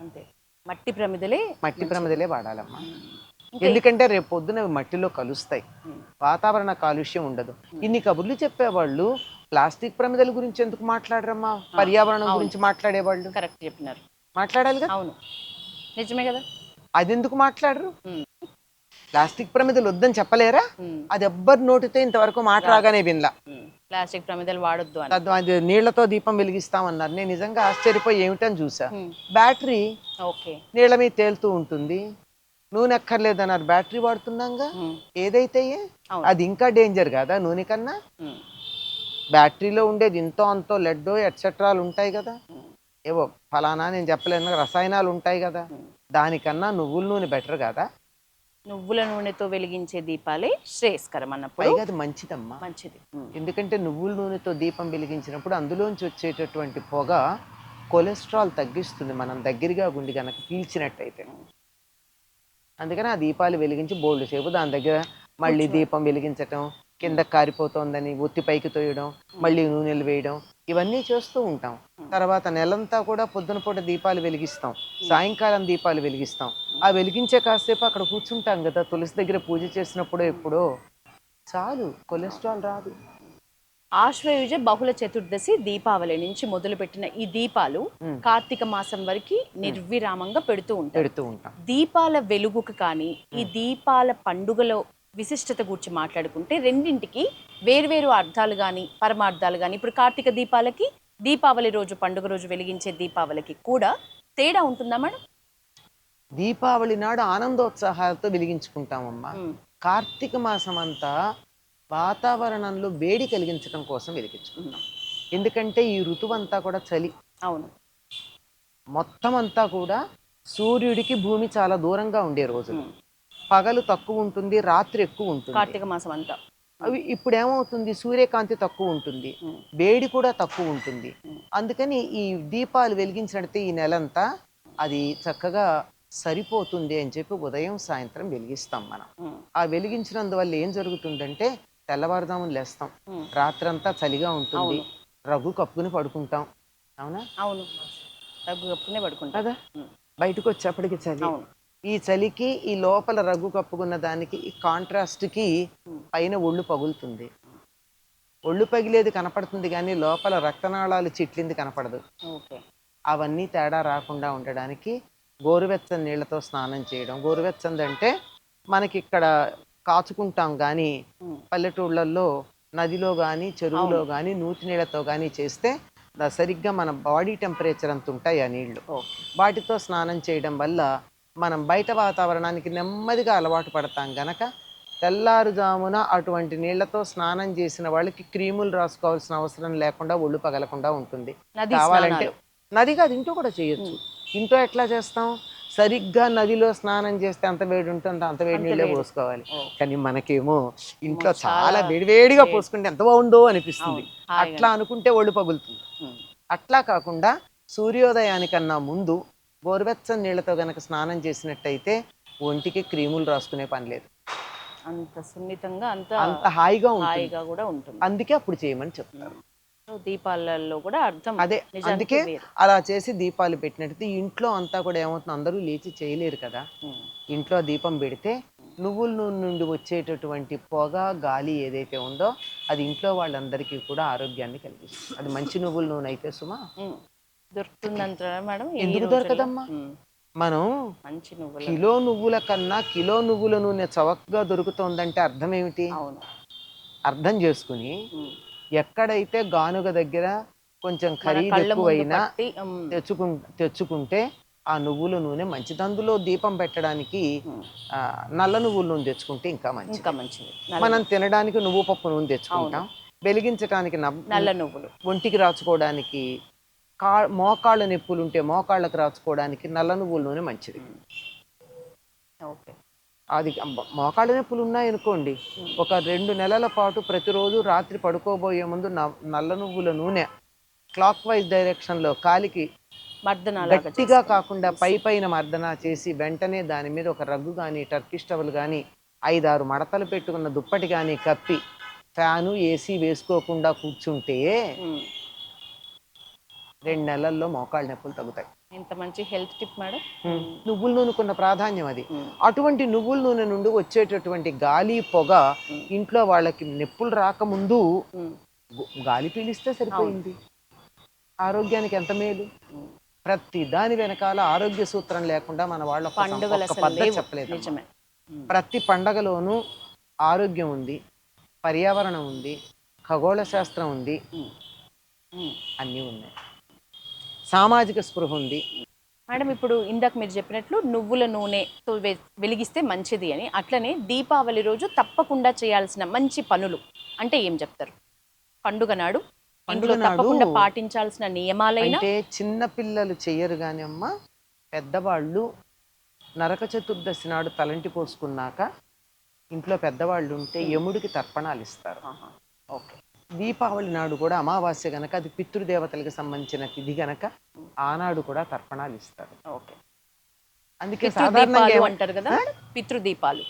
అంతే. మట్టి ప్రమిదలే వాడాలమ్మా. ఎందుకంటే రేపు పొద్దున మట్టిలో కలుస్తాయి, వాతావరణ కాలుష్యం ఉండదు. ఇన్ని కబుర్లు చెప్పేవాళ్ళు ప్లాస్టిక్ ప్రమిదల గురించి ఎందుకు మాట్లాడరమ్మా? పర్యావరణం గురించి మాట్లాడేవాళ్ళు. కరెక్ట్ చెప్పినారు. మాట్లాడాలి కదా. అవును, నిజమే కదా. అది ఎందుకు మాట్లాడరు? ప్లాస్టిక్ ప్రమిదలు వద్దని చెప్పలేరా? అది ఎవ్వరి నోటితో ఇంతవరకు మాట్లాడగానే వినలా. ప్లాస్టిక్ ప్రమిదలు వాడొద్దు అని. అది నీళ్లతో దీపం వెలిగిస్తామన్నారు. నేను నిజంగా ఆశ్చర్యపోయి ఏమిటని చూసా. బ్యాటరీ నీళ్ల మీద తేలుతూ ఉంటుంది, నూనె ఎక్కర్లేదన్నారు. బ్యాటరీ వాడుతున్నాగా, ఏదైతే అది ఇంకా డేంజర్ కదా నూనె కన్నా. బ్యాటరీలో ఉండేది ఇంతో అంతో లెడ్డో ఎట్సెట్రాలు ఉంటాయి కదా, ఏవో ఫలానా నేను చెప్పలేను రసాయనాలు ఉంటాయి కదా. దానికన్నా నువ్వుల నూనె బెటర్ కదా. నువ్వుల నూనెతో వెలిగించే దీపాలే శ్రేయస్కరం అన్నప్పుడు అది మంచిదమ్మా, మంచిది. ఎందుకంటే నువ్వుల నూనెతో దీపం వెలిగించినప్పుడు అందులోంచి వచ్చేటటువంటి పొగ కొలెస్ట్రాల్ తగ్గిస్తుంది, మనం దగ్గరగా గుండి కనుక పీల్చినట్టయితే. అందుకని ఆ దీపాలు వెలిగించి బోల్డ్ సేపు దాని దగ్గర మళ్ళీ దీపం వెలిగించటం, కింద కారిపోతోందని ఒత్తి పైకి తోయడం, మళ్ళీ నూనెలు వేయడం, ఇవన్నీ చేస్తూ ఉంటాం. తర్వాత నెలంతా కూడా పొద్దున పూట దీపాలు వెలిగిస్తాం, సాయంకాలం దీపాలు వెలిగిస్తాం. ఆ వెలిగించే కాసేపు అక్కడ కూర్చుంటాం కదా, తులసి దగ్గర పూజ చేసినప్పుడు ఎప్పుడో, చాలు, కొలెస్ట్రాల్ రాదు. ఆశ్వయుజ బహుళ చతుర్దశి దీపావళి నుంచి మొదలుపెట్టిన ఈ దీపాలు కార్తీక మాసం వరకు నిర్విరామంగా పెడుతూ ఉంటాం. దీపాల వెలుగుకు కానీ ఈ దీపాల పండుగలో విశిష్టత గురించి మాట్లాడుకుంటే రెండింటికి వేర్వేరు అర్థాలు కానీ పరమార్థాలు కానీ, ఇప్పుడు కార్తీక దీపాలకి దీపావళి రోజు పండుగ రోజు వెలిగించే దీపావళికి కూడా తేడా ఉంటుందా మేడం? దీపావళి నాడు ఆనందోత్సాహాలతో వెలిగించుకుంటామమ్మా. కార్తీక మాసం అంతా వాతావరణంలో వేడి కలిగించడం కోసం వెలిగించుకుంటాం. ఎందుకంటే ఈ ఋతువంతా కూడా చలి. అవును. మొత్తం అంతా కూడా సూర్యుడికి భూమి చాలా దూరంగా ఉండే రోజులు. పగలు తక్కువ ఉంటుంది, రాత్రి ఎక్కువ ఉంటుంది కార్తీక మాసం అంతా. అవి ఇప్పుడు ఏమవుతుంది, సూర్యకాంతి తక్కువ ఉంటుంది, వేడి కూడా తక్కువ ఉంటుంది. అందుకని ఈ దీపాలు వెలిగించినట్టే ఈ నెలంతా అది చక్కగా సరిపోతుంది అని చెప్పి ఉదయం సాయంత్రం వెలిగిస్తాం మనం. ఆ వెలిగించినందువల్ల ఏం జరుగుతుందంటే తెల్లవారుదాములు లేస్తాం, రాత్రంతా చలిగా ఉంటుంది, రఘు కప్పుకుని పడుకుంటాం. అవునా? అవును, రఘు కప్పుకునే పడుకుంటాం కదా. బయటకు వచ్చేప్పటికి చలి, ఈ చలికి ఈ లోపల రగ్గు కప్పుకున్న దానికి ఈ కాంట్రాస్ట్కి పైన ఒళ్ళు పగులుతుంది. ఒళ్ళు పగిలేది కనపడుతుంది కానీ లోపల రక్తనాళాలు చిట్లింది కనపడదు. ఓకే. అవన్నీ తేడా రాకుండా ఉండడానికి గోరువెచ్చని నీళ్ళతో స్నానం చేయడం. గోరువెచ్చందంటే మనకి ఇక్కడ కాచుకుంటాం కానీ పల్లెటూళ్ళల్లో నదిలో కానీ చెరువులో కానీ నూతి నీళ్ళతో కానీ చేస్తే సరిగ్గా మన బాడీ టెంపరేచర్ అంత ఉంటాయి ఆ నీళ్లు. వాటితో స్నానం చేయడం వల్ల మనం బయట వాతావరణానికి నెమ్మదిగా అలవాటు పడతాం గనక తెల్లారుజామున అటువంటి నీళ్లతో స్నానం చేసిన వాళ్ళకి క్రీములు రాసుకోవాల్సిన అవసరం లేకుండా ఒళ్ళు పగలకుండా ఉంటుంది. కావాలంటే నది కాదు ఇంట్లో కూడా చేయొచ్చు. ఇంట్లో ఎట్లా చేస్తాం? సరిగ్గా నదిలో స్నానం చేస్తే అంత వేడి ఉంటుందో అంత వేడి నీళ్ళే పోసుకోవాలి. కానీ మనకేమో ఇంట్లో చాలా వేడివేడిగా పోసుకుంటే ఎంత బాగుందో అనిపిస్తుంది. అట్లా అనుకుంటే ఒళ్ళు పగులుతుంది. అట్లా కాకుండా సూర్యోదయానికన్నా ముందు గోరువెచ్చని నీళ్ళతో గనక స్నానం చేసినట్టయితే ఒంటికి క్రీములు రాసుకునే పని లేదు. అంత సున్నితంగా అంత హాయిగా కూడా ఉంటుంది. అందుకే అప్పుడు చేయమని చెప్తారు. దీపాలలో కూడా అర్థం అదే. అందుకే అలా చేసి దీపాలు పెట్టినట్టు ఇంట్లో అంతా కూడా ఏమవుతుంది, అందరూ లేచి చేయలేరు కదా. ఇంట్లో దీపం పెడితే నువ్వుల నూనె నుండి వచ్చేటటువంటి పొగ గాలి ఏదైతే ఉందో అది ఇంట్లో వాళ్ళందరికీ కూడా ఆరోగ్యాన్ని కలిగిస్తుంది. అది మంచి నువ్వుల నూనె అయితే సుమా దొరుకుతుందంటారా మేడం? ఎందుకు దొరకదమ్మా? మనం కిలో నువ్వుల కన్నా కిలో నువ్వుల నూనె చవకగా దొరుకుతుందంటే అర్థం ఏమిటి? అర్థం చేసుకుని ఎక్కడైతే గానుగ దగ్గర కొంచెం ఖరీదు ఎక్కువైనా తెచ్చుకుంటే ఆ నువ్వుల నూనె మంచిది. అందులో దీపం పెట్టడానికి నల్ల నువ్వుల నూనె తెచ్చుకుంటే ఇంకా మంచిది. మనం తినడానికి నువ్వు పప్పు నూనె తెచ్చుకుంటాం, వెలిగించడానికి నల్ల నువ్వులు, ఒంటికి రాచుకోవడానికి మోకాళ్ళ నొప్పులు ఉంటే మోకాళ్ళకు రాచుకోవడానికి నల్ల నువ్వుల నూనె మంచిది. అది మోకాళ్ళ నొప్పులు ఉన్నాయనుకోండి, ఒక 2 నెలల పాటు ప్రతిరోజు రాత్రి పడుకోబోయే ముందు నల్ల నువ్వుల నూనె క్లాక్ వైజ్ డైరెక్షన్లో కాలికి గట్టిగా కాకుండా పైన మర్దన చేసి వెంటనే దాని మీద ఒక రగ్గు కానీ టర్కీ స్టవ్లు కానీ 5-6 మడతలు పెట్టుకున్న దుప్పటి కానీ కప్పి ఫ్యాను ఏసీ వేసుకోకుండా కూర్చుంటే 2 నెలల్లో మోకాళ్ళ నొప్పులు తగ్గుతాయి. ఎంత మంచి హెల్త్ టిప్ మేడం. నువ్వుల నూనెకున్న ప్రాధాన్యం అది. అటువంటి నువ్వుల నూనె నుండి వచ్చేటటువంటి గాలి పొగ ఇంట్లో వాళ్ళకి నొప్పులు రాకముందు గాలి పీలిస్తే సరిపోయింది. ఆరోగ్యానికి ఎంత మేలు. ప్రతి దాని వెనకాల ఆరోగ్య సూత్రం లేకుండా మన వాళ్ళ పద్ధతి చెప్పలేదు. ప్రతి పండగలోనూ ఆరోగ్యం ఉంది, పర్యావరణం ఉంది, ఖగోళ శాస్త్రం ఉంది, అన్నీ ఉన్నాయి, సామాజిక స్పృహ ఉంది. మేడం ఇప్పుడు ఇందాక మీరు చెప్పినట్లు నువ్వుల నూనెతో వెలిగిస్తే మంచిది అని, అట్లనే దీపావళి రోజు తప్పకుండా చేయాల్సిన మంచి పనులు అంటే ఏం చెప్తారు? పండుగ నాడు తప్పకుండా పాటించాల్సిన నియమాలైనా అంటే చిన్న పిల్లలు చెయ్యరు కానీ అమ్మ, పెద్దవాళ్ళు నరక చతుర్దశి నాడు తలంటి పోసుకున్నాక ఇంట్లో పెద్దవాళ్ళు ఉంటే యముడికి తర్పణాలు ఇస్తారు. ఓకే. దీపావళి నాడు కూడా అమావాస్య గనక అది పితృదేవతలకు సంబంధించిన తిథి గనక ఆనాడు కూడా తర్పణాలు ఇస్తారు. ఓకే. అందుకే సాధారణంగా అంటారు కదా పితృదీపాలు,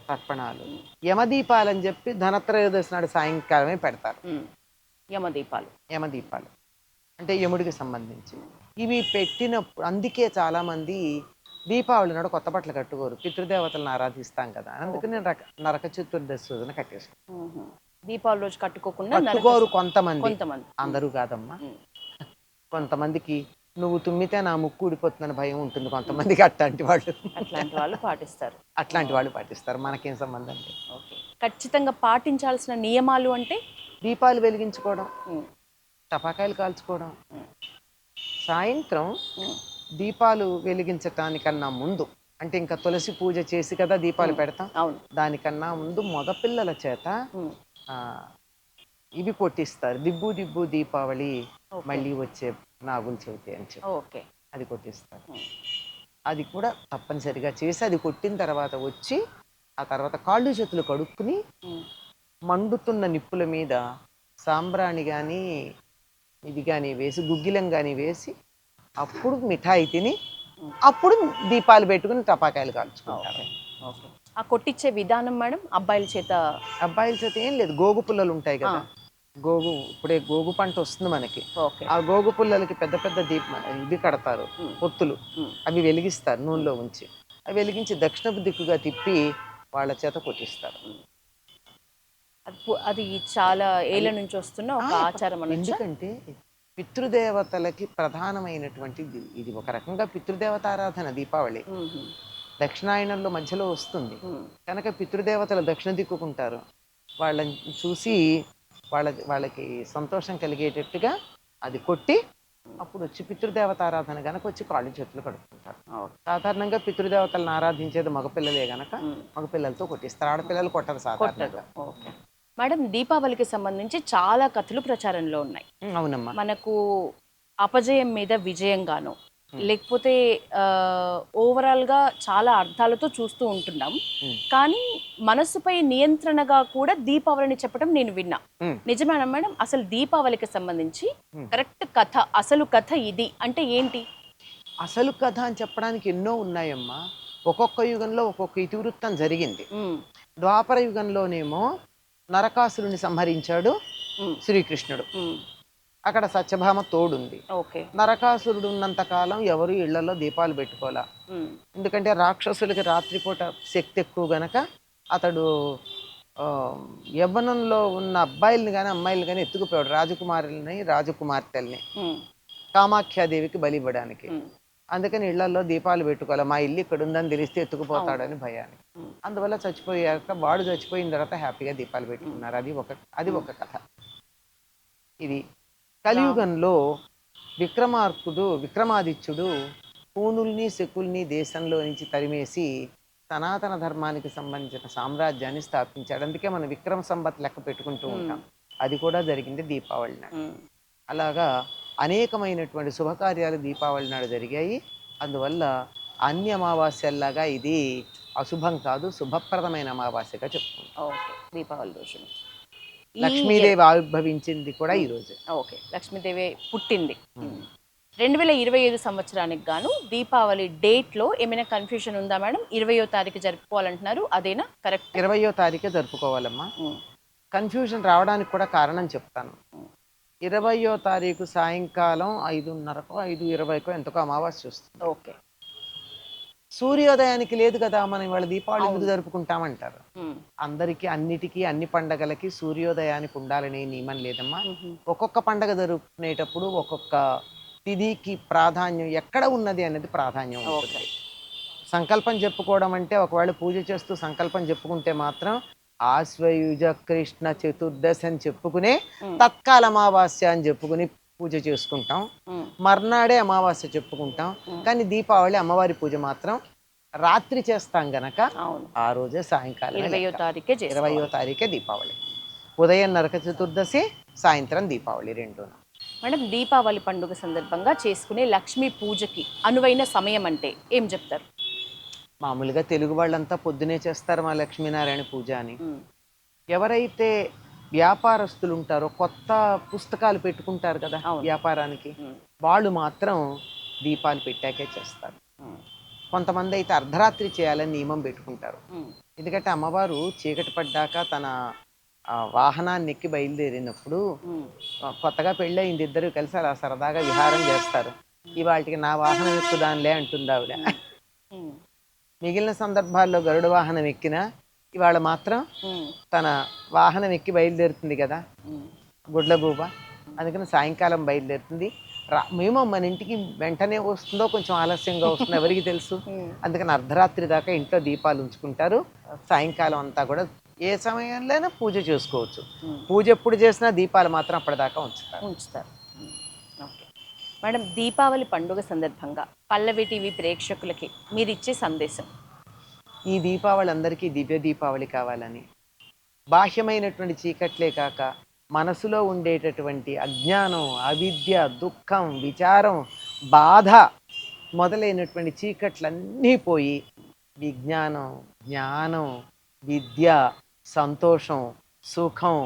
తర్పణాలు యమదీపాలు అని చెప్పి ధనత్రయోదశి నాడు సాయంకాలమే పెడతారు. యమదీపాలు అంటే యముడికి సంబంధించి ఇవి పెట్టినప్పుడు అందుకే చాలా మంది దీపావళి నాడు కొత్త బట్టలు కట్టుకోరు, పితృదేవతలను ఆరాధిస్తాం కదా, అందుకని నరక చతుర్దశి రోజున కట్టేస్తారు. దీపావళి రోజు కట్టుకోరు కొంతమంది, అందరూ కాదమ్మా. కొంతమందికి నువ్వు తుమ్మితే నా ముక్కు ఊడిపోతుందని భయం ఉంటుంది కొంతమందికి. అట్లాంటి వాళ్ళు పాటిస్తారు. మనకేం సంబంధం లేదు. ఖచ్చితంగా పాటించాల్సిన నియమాలు అంటే దీపాలు వెలిగించుకోవడం, టపాకాయలు కాల్చుకోవడం, సాయంత్రం దీపాలు వెలిగించటానికన్నా ముందు అంటే ఇంకా తులసి పూజ చేసి కదా దీపాలు పెడతాం, దానికన్నా ముందు మగపిల్లల చేత ఇవి కొట్టిస్తారు. దిబ్బు దిబ్బు దీపావళి మళ్ళీ వచ్చే నాగుల చవితి అని చెప్పి అది కొట్టిస్తారు. అది కూడా తప్పనిసరిగా చేసి అది కొట్టిన తర్వాత వచ్చి ఆ తర్వాత కాళ్ళు చేతులు కడుక్కుని మండుతున్న నిప్పుల మీద సాంబ్రాణి కానీ ఇది కానీ వేసి గుగ్గిలం కానీ వేసి అప్పుడు మిఠాయి తిని అప్పుడు దీపాలు పెట్టుకుని టపాకాయలు కాల్చుకుంటారు. ఆ కొట్టించే విధానం మేడం అబ్బాయిల చేత ఏం లేదు, గోగు పుల్లలు ఉంటాయి కదా, గోగు ఇప్పుడే గోగు పంట వస్తుంది మనకి. ఓకే. ఆ గోగు పుల్లలకి పెద్ద పెద్ద ఇది కడతారు, పొత్తులు. అవి వెలిగిస్తారు నూనెలో ఉంచి. అవి వెలిగించి దక్షిణపు దిక్కుగా తిప్పి వాళ్ళ చేత కొట్టిస్తారు. అది చాలా ఏళ్ళ అది నుంచి వస్తున్న ఒక ఆచారం అనొచ్చా? ఎందుకంటే పితృదేవతలకి ప్రధానమైనటువంటిది ఇది. ఒక రకంగా పితృదేవతారాధన దీపావళి. దక్షిణాయనంలో మధ్యలో వస్తుంది కనుక పితృదేవతలు దక్షిణ దిక్కుకుంటారు. వాళ్ళని చూసి వాళ్ళకి సంతోషం కలిగేటట్టుగా అది కొట్టి అప్పుడు వచ్చి పితృదేవతారాధన గనక వచ్చి కాళ్ళు చేతులు కడుక్కుంటారు. సాధారణంగా పితృదేవతలను ఆరాధించేది మగపిల్లలే గనక మగపిల్లలతో కొట్టిస్తారు, ఆడపిల్లలు కొట్టరు సాధారణంగా. ఓకే మేడం, దీపావళికి సంబంధించి చాలా కథలు ప్రచారంలో ఉన్నాయి. అవునమ్మా. మనకు అపజయం మీద విజయంగాను, లేకపోతే ఓవరాల్గా చాలా అర్థాలతో చూస్తూ ఉంటున్నాం. కానీ మనసుపై నియంత్రణగా కూడా దీపావళిని చెప్పడం నేను విన్నా. నిజమేనా మేడం? అసలు దీపావళికి సంబంధించి కరెక్ట్ కథ, అసలు కథ ఇది అంటే ఏంటి? అసలు కథ అని చెప్పడానికి ఎన్నో ఉన్నాయమ్మా. ఒక్కొక్క యుగంలో ఒక్కొక్క ఇతివృత్తం జరిగింది. ద్వాపర యుగంలోనేమో నరకాసురుని సంహరించాడు శ్రీకృష్ణుడు. అక్కడ సత్యభామ తోడుంది. నరకాసురుడు ఉన్నంత కాలం ఎవరు ఇళ్లలో దీపాలు పెట్టుకోలే. ఎందుకంటే రాక్షసులకి రాత్రిపూట శక్తి ఎక్కువ గనక అతడు యవ్వనంలో ఉన్న అబ్బాయిల్ని కానీ అమ్మాయిల్ని కానీ ఎత్తుకుపోయాడు, రాజకుమారుల్ని రాజకుమార్తెల్ని కామాఖ్యాదేవికి బలి ఇవ్వడానికి. అందుకని ఇళ్లలో దీపాలు పెట్టుకోవాలి, మా ఇల్లు ఇక్కడ ఉందని తెలిస్తే ఎత్తుకుపోతాడని భయానికి. అందువల్ల చచ్చిపోయాక వాడు చచ్చిపోయిన తర్వాత హ్యాపీగా దీపాలు పెట్టుకున్నారు. అది ఒక కథ. ఇది కలియుగంలో విక్రమాదిత్యుడు పూనుల్ని శకుల్ని దేశంలో నుంచి తరిమేసి సనాతన ధర్మానికి సంబంధించిన సామ్రాజ్యాన్ని స్థాపించాడు. అందుకే మనం విక్రమ సంవత్ లెక్క పెట్టుకుంటూ ఉంటాం. అది కూడా జరిగింది దీపావళి నాడు. అలాగా అనేకమైనటువంటి శుభకార్యాలు దీపావళి నాడు జరిగాయి. అందువల్ల అన్ని అమావాస్యల్లాగా ఇది అశుభం కాదు, శుభప్రదమైన అమావాస్యగా చెప్పుకుంటాం. దీపావళి రోజు లక్ష్మీదేవి ఆవిర్భవించింది కూడా ఈ రోజు. ఓకే, లక్ష్మీదేవి పుట్టింది. 2025 సంవత్సరానికి గాను దీపావళి డేట్ లో ఏమైనా కన్ఫ్యూషన్ ఉందా మేడం? 20వ తారీఖు జరుపుకోవాలంటున్నారు, అదేనా కరెక్ట్? 20వ తారీఖే జరుపుకోవాలమ్మా. కన్ఫ్యూజన్ రావడానికి కూడా కారణం చెప్తాను. 20వ తారీఖు సాయంకాలం 5:30కో 5:20కో ఎంతకో అమావాస్య వస్తుంది. ఓకే, సూర్యోదయానికి లేదు కదా, మనం ఇవాళ దీపావళి ఎందుకు జరుపుకుంటామంటారు. అందరికీ అన్నిటికీ అన్ని పండగలకి సూర్యోదయానికి ఉండాలనే నియమం లేదమ్మా. ఒక్కొక్క పండగ జరుపుకునేటప్పుడు ఒక్కొక్క తిథికి ప్రాధాన్యం ఎక్కడ ఉన్నది అనేది ప్రాధాన్యం ఉంటుంది. సంకల్పం చెప్పుకోవడం అంటే ఒకవేళ పూజ చేస్తూ సంకల్పం చెప్పుకుంటే మాత్రం ఆశ్వయుజ కృష్ణ చతుర్దశి అని చెప్పుకునే తత్కాల అమావాస్య అని చెప్పుకుని పూజ చేసుకుంటాం. మర్నాడే అమావాస్య చెప్పుకుంటాం. కానీ దీపావళి అమ్మవారి పూజ మాత్రం రాత్రి చేస్తాం గనక ఆ రోజే సాయంకాలం 20వ తారీఖే దీపావళి. ఉదయం నరక చతుర్దశి, సాయంత్రం దీపావళి రెండున. మేడం, దీపావళి పండుగ సందర్భంగా చేసుకునే లక్ష్మీ పూజకి అనువైన సమయం అంటే ఏం చెప్తారు? మామూలుగా తెలుగు వాళ్ళంతా పొద్దునే చేస్తారు మా లక్ష్మీనారాయణ పూజ అని. ఎవరైతే వ్యాపారస్తులు ఉంటారో, కొత్త పుస్తకాలు పెట్టుకుంటారు కదా వ్యాపారానికి, వాళ్ళు మాత్రం దీపాలు పెట్టాకే చేస్తారు. కొంతమంది అయితే అర్ధరాత్రి చేయాలని నియమం పెట్టుకుంటారు. ఎందుకంటే అమ్మవారు చీకటి పడ్డాక తన వాహనాన్ని ఎక్కి బయలుదేరినప్పుడు కొత్తగా పెళ్ళయింది, ఇద్దరు కలిసి అలా సరదాగా విహారం చేస్తారు. ఇవాళకి నా వాహనం ఎక్కుదానిలే అంటుంది ఆవిడ. మిగిలిన సందర్భాల్లో గరుడ వాహనం ఎక్కినా ఇవాళ మాత్రం తన వాహనం ఎక్కి బయలుదేరుతుంది కదా గుడ్లగూబ. అందుకని సాయంకాలం బయలుదేరుతుంది. మేము మన ఇంటికి వెంటనే వస్తుందో కొంచెం ఆలస్యంగా వస్తుందో ఎవరికి తెలుసు. అందుకని అర్ధరాత్రి దాకా ఇంట్లో దీపాలు ఉంచుకుంటారు. సాయంకాలం అంతా కూడా ఏ సమయంలోనైనా పూజ చేసుకోవచ్చు. పూజ ఎప్పుడు చేసినా దీపాలు మాత్రం అప్పటిదాకా ఉంచుతారు. ఓకే మేడం, దీపావళి పండుగ సందర్భంగా పల్లవి టీవీ ప్రేక్షకులకి మీరు ఇచ్చే సందేశం? ఈ దీపావళి అందరికీ దివ్య దీపావళి కావాలని, బాహ్యమైనటువంటి చీకట్లే కాక మనసులో ఉండేటటువంటి అజ్ఞానం, అవిద్య, దుఃఖం, విచారం, బాధ మొదలైనటువంటి చీకట్లన్నీ పోయి విజ్ఞానం, జ్ఞానం, విద్య, సంతోషం, సుఖం,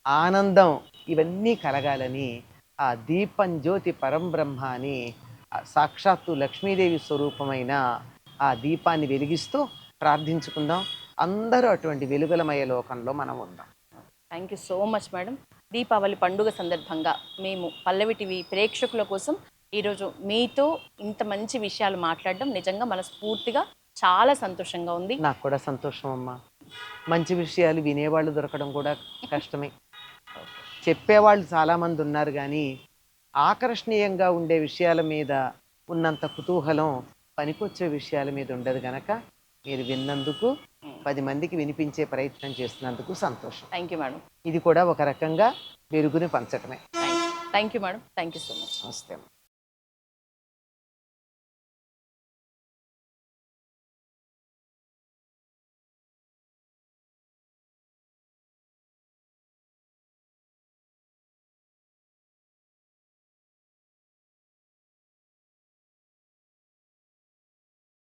ఆనందం ఇవన్నీ కలగాలని ఆ దీపం జ్యోతి పరంబ్రహ్మ అని సాక్షాత్తు లక్ష్మీదేవి స్వరూపమైన ఆ దీపాన్ని వెలిగిస్తూ ప్రార్థించుకుందాం. అందరూ అటువంటి వెలుగులమయ లోకంలో మనం ఉందాం. Thank you so much madam. Deepavali పండుగ సందర్భంగా మేము పల్లవి టీవీ ప్రేక్షకుల కోసం ఈరోజు మీతో ఇంత మంచి విషయాలు మాట్లాడడం నిజంగా మనస్ఫూర్తిగా చాలా సంతోషంగా ఉంది. నాకు కూడా సంతోషం అమ్మా. మంచి విషయాలు వినేవాళ్ళు దొరకడం కూడా కష్టమే. చెప్పేవాళ్ళు చాలామంది ఉన్నారు కానీ ఆకర్షణీయంగా ఉండే విషయాల మీద ఉన్నంత కుతూహలం పనికొచ్చే విషయాల మీద ఉండదు గనక మీరు విన్నందుకు 10 మందికి వినిపించే ప్రయత్నం చేస్తున్నందుకు సంతోషం. Thank you madam. ఇది కూడా ఒక రకంగా వెలుగుని పంచటమే. Thank you madam. Thank you so much. నమస్తే.